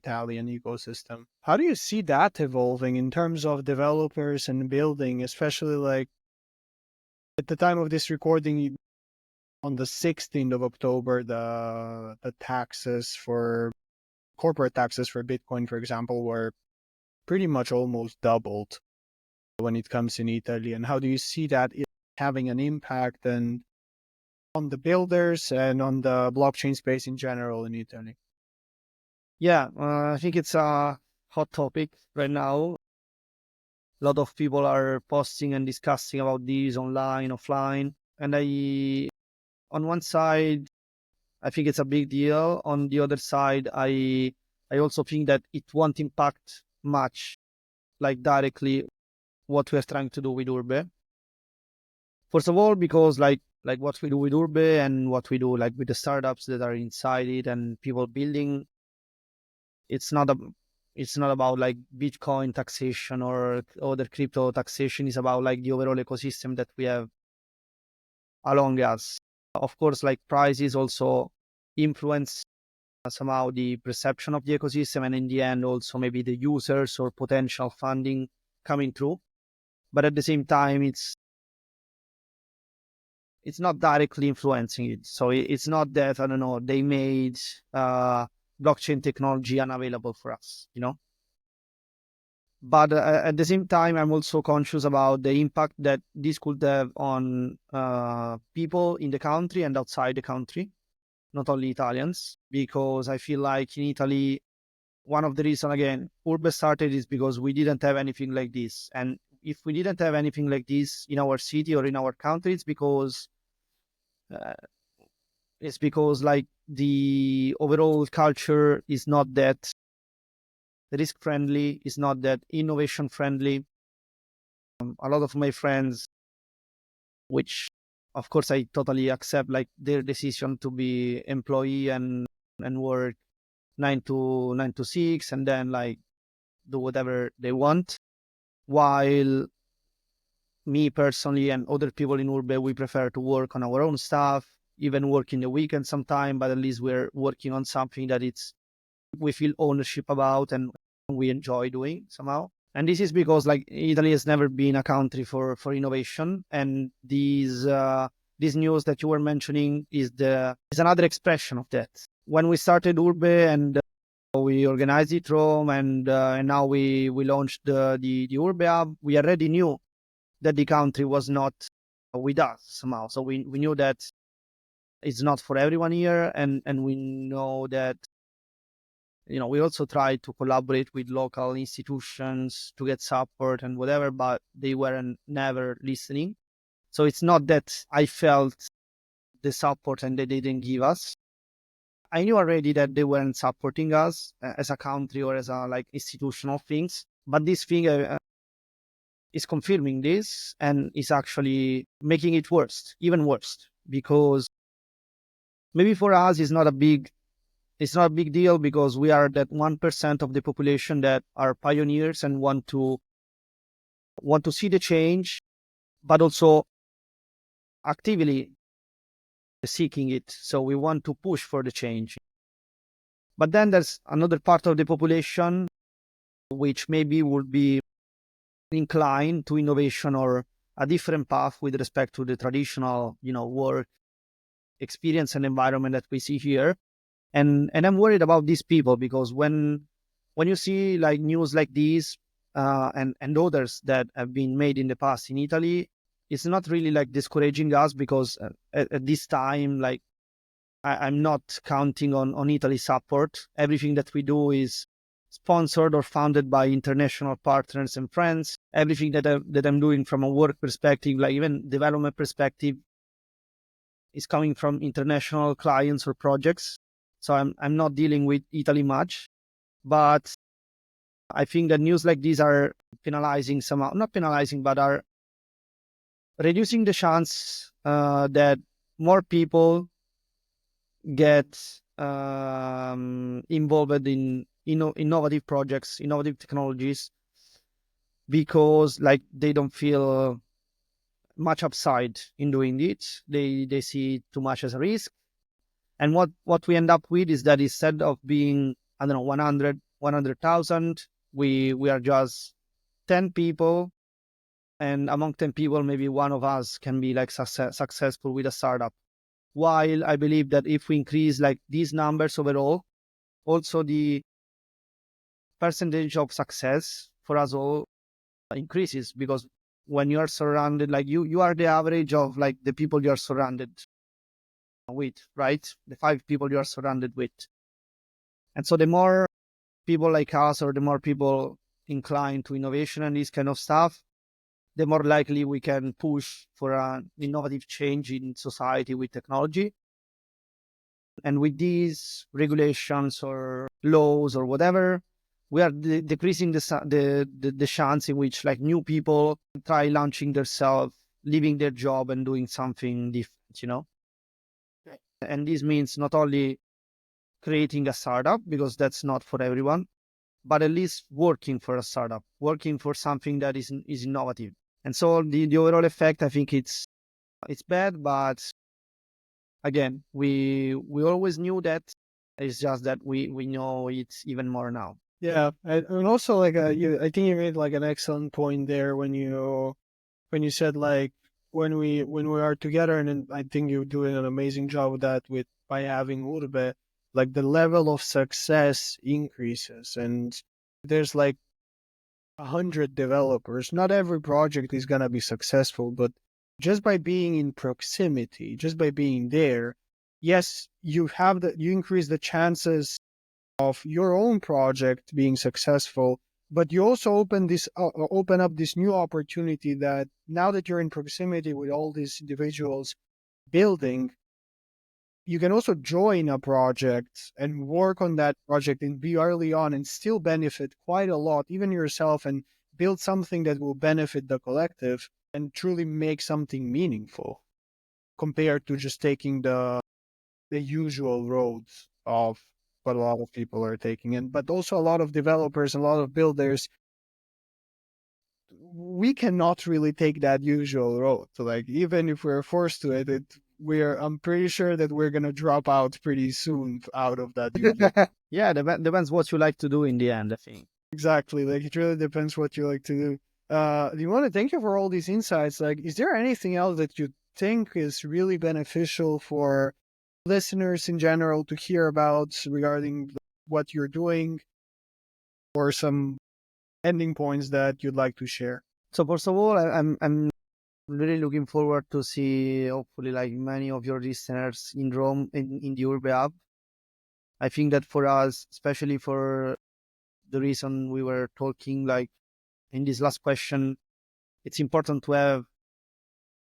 Italian ecosystem. How do you see that evolving in terms of developers and building, especially like at the time of this recording, on the 16th of October, the taxes for corporate taxes for Bitcoin, for example, were pretty much almost doubled when it comes in Italy. And how do you see that having an impact and on the builders and on the blockchain space in general in Italy? Yeah, I think it's a hot topic right now. A lot of people are posting and discussing about these online, offline. And on one side, I think it's a big deal. On the other side, I also think that it won't impact much, like directly, what we're trying to do with Urbe. First of all, because like what we do with Urbe and what we do like with the startups that are inside it and people building, it's not about like Bitcoin taxation or other crypto taxation. It's about like the overall ecosystem that we have along us. Of course, like prices also influence somehow the perception of the ecosystem, and in the end also maybe the users or potential funding coming through. But at the same time, it's not directly influencing it. So it's not that, I don't know, they made blockchain technology unavailable for us, you know? But at the same time, I'm also conscious about the impact that this could have on people in the country and outside the country, not only Italians, because I feel like in Italy, one of the reasons, again, Urbe started is because we didn't have anything like this. And if we didn't have anything like this in our city or in our country, it's because like the overall culture is not that risk friendly, is not that innovation friendly. A lot of my friends, which of course I totally accept, like their decision to be employee and work 9 to 6 and then like do whatever they want, while me personally and other people in Urbe, we prefer to work on our own stuff, even work in the weekend sometime, but at least we're working on something that we feel ownership about and we enjoy doing somehow. And this is because like Italy has never been a country for innovation, and these news that you were mentioning is another expression of that. When we started Urbe and we organized it Rome, and now we launched the Urbe Hub, we already knew that the country was not with us somehow. So we knew that it's not for everyone here, and we know that, you know, we also tried to collaborate with local institutions to get support and whatever, but they weren't never listening. So it's not that I felt the support and they didn't give us. I knew already that they weren't supporting us as a country or as a like institutional things, but this thing is confirming this and is actually making it worse, even worse, because maybe for us it's not a big deal because we are that 1% of the population that are pioneers and want to see the change, but also actively seeking it. So we want to push for the change. But then there's another part of the population which maybe would be inclined to innovation or a different path with respect to the traditional, you know, work experience and environment that we see here. And I'm worried about these people because when you see like news like these and others that have been made in the past in Italy, it's not really like discouraging us because at this time, like I'm not counting on Italy's support. Everything that we do is sponsored or funded by international partners and friends. Everything that I'm doing from a work perspective, like even development perspective, is coming from international clients or projects. So I'm not dealing with Italy much, but I think that news like these are penalizing somehow, not penalizing, but are reducing the chance that more people get involved in innovative projects, innovative technologies, because like they don't feel much upside in doing it. They see too much as a risk. And what we end up with is that instead of being, I don't know, 100 100,000. We are just 10 people, and among 10 people, maybe one of us can be like successful with a startup. While I believe that if we increase like these numbers overall, also the percentage of success for us all increases, because when you are surrounded, like you are the average of like the people you are surrounded with, right? The 5 people you are surrounded with. And so the more people like us, or the more people inclined to innovation and this kind of stuff, the more likely we can push for an innovative change in society with technology. And with these regulations or laws or whatever, we are decreasing the chance in which like new people try launching themselves, leaving their job and doing something different. Okay. And this means not only creating a startup, because that's not for everyone, but at least working for a startup, working for something that is innovative. And so the overall effect, I think it's bad, but again, we always knew that. It's just that we know it even more now. Yeah, and also like I think you made like an excellent point there when you said like when we are together, and then I think you're doing an amazing job with that with by having Urbe, like the level of success increases, and there's like 100 developers. Not every project is gonna be successful, but just by being in proximity, just by being there, yes, you increase the chances of your own project being successful, but you also open up this new opportunity that now that you're in proximity with all these individuals building, you can also join a project and work on that project and be early on and still benefit quite a lot, even yourself, and build something that will benefit the collective and truly make something meaningful compared to just taking the usual roads of what a lot of people are taking. And but also a lot of developers, a lot of builders, we cannot really take that usual road. So like even if we're forced to I'm pretty sure that we're gonna drop out pretty soon out of that usual. Yeah, depends what you like to do in the end, I think. Exactly. Like it really depends what you like to do. Limone, thank you for all these insights. Like, is there anything else that you think is really beneficial for listeners in general to hear about regarding what you're doing, or some ending points that you'd like to share? So first of all, I'm really looking forward to see hopefully like many of your listeners in Rome in the Urbe Hub. I think that for us, especially for the reason we were talking like in this last question, it's important to have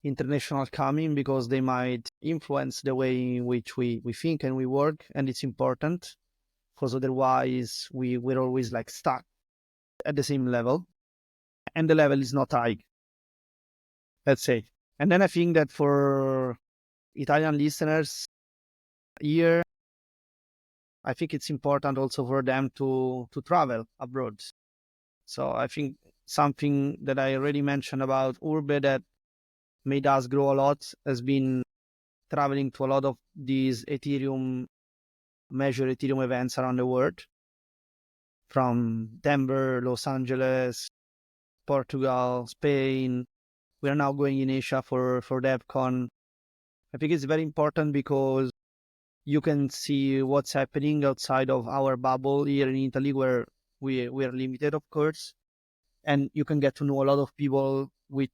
international coming, because they might influence the way in which we think and we work, and it's important, because otherwise we're always like stuck at the same level, and the level is not high, let's say. And then I think that for Italian listeners here, I think it's important also for them to travel abroad. So I think something that I already mentioned about Urbe that made us grow a lot has been traveling to a lot of these major Ethereum events around the world, from Denver, Los Angeles, Portugal, Spain. We are now going in Asia for DevCon. I think it's very important because you can see what's happening outside of our bubble here in Italy, where we are limited, of course. And you can get to know a lot of people with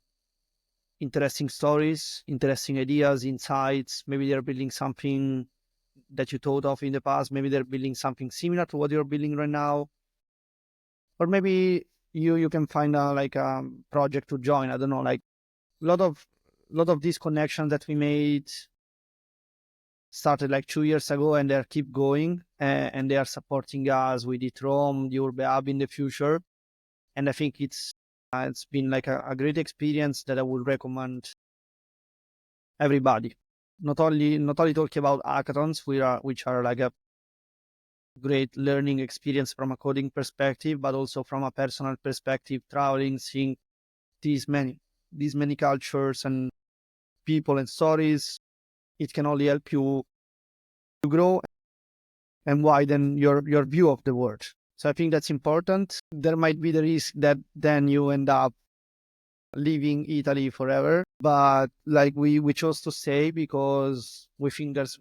interesting stories, interesting ideas, insights. Maybe they're building something that you thought of in the past. Maybe they're building something similar to what you're building right now. Or maybe you can find like a project to join. I don't know, like a lot of these connections that we made started like 2 years ago, and they keep going, and they are supporting us with it Rome, the Urbe Hub in the future. And I think it's been like a great experience that I would recommend everybody. Not only talking about hackathons, which are like a great learning experience from a coding perspective, but also from a personal perspective, traveling, seeing these many cultures and people and stories. It can only help you to grow and widen your view of the world. So I think that's important. There might be the risk that then you end up leaving Italy forever, but like we chose to stay because we think there's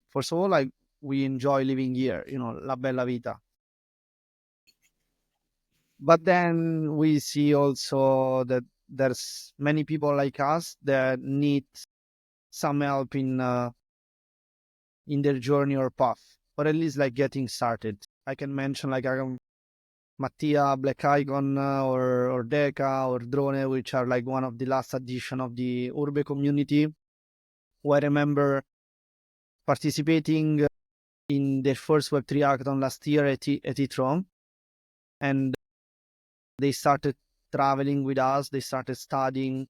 first of all, like, we enjoy living here, la bella vita. But then we see also that there's many people like us that need some help in their journey or path, or at least like getting started. I can mention like Mattia, Black Icon, or Deca, or Drone, which are like one of the last edition of the Urbe community, who I remember participating in their first Web3 hackathon last year at Rome. And they started traveling with us, they started studying,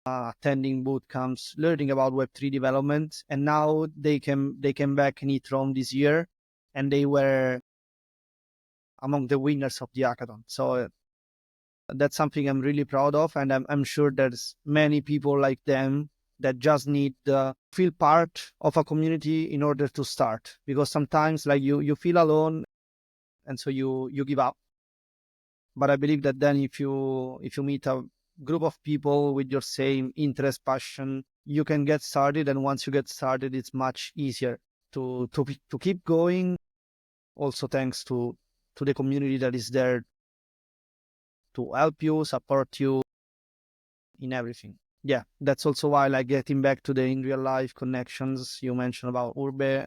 attending boot camps, learning about Web3 development. And now they came back in Rome this year, and they were among the winners of the hackathon. So that's something I'm really proud of, and I'm sure there's many people like them that just need to feel part of a community in order to start. Because sometimes like you feel alone, and so you give up. But I believe that then if you meet a group of people with your same interest, passion, you can get started. And once you get started, it's much easier to keep going. Also, thanks to the community that is there to help you, support you in everything. Yeah, that's also why, like, getting back to the in real life connections you mentioned about Urbe,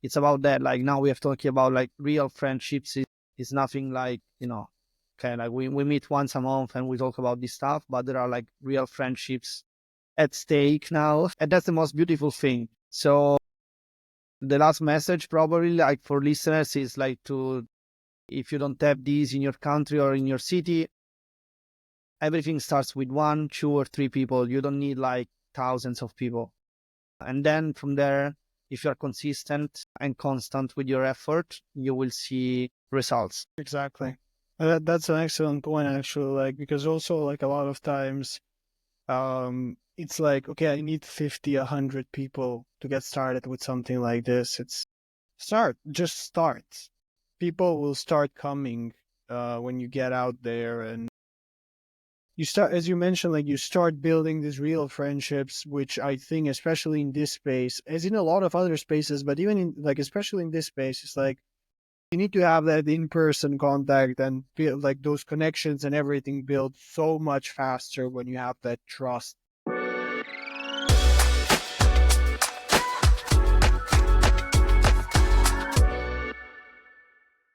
it's about that. Like, now we have talking about like real friendships. It's nothing like, okay, like we meet once a month and we talk about this stuff, but there are like real friendships at stake now. And that's the most beautiful thing. So the last message probably like for listeners is like if you don't have these in your country or in your city, everything starts with 1, 2, or 3 people. You don't need like thousands of people. And then from there, if you're consistent and constant with your effort, you will see results. Exactly. That's an excellent point, actually. Like, because also, like, a lot of times, it's like, okay, I need 50, 100 people to get started with something like this. It's just start. People will start coming when you get out there, and you start, as you mentioned, like, you start building these real friendships, which I think, especially in this space, as in a lot of other spaces, but even in, like, especially in this space, it's like, you need to have that in-person contact and build like those connections and everything built so much faster when you have that trust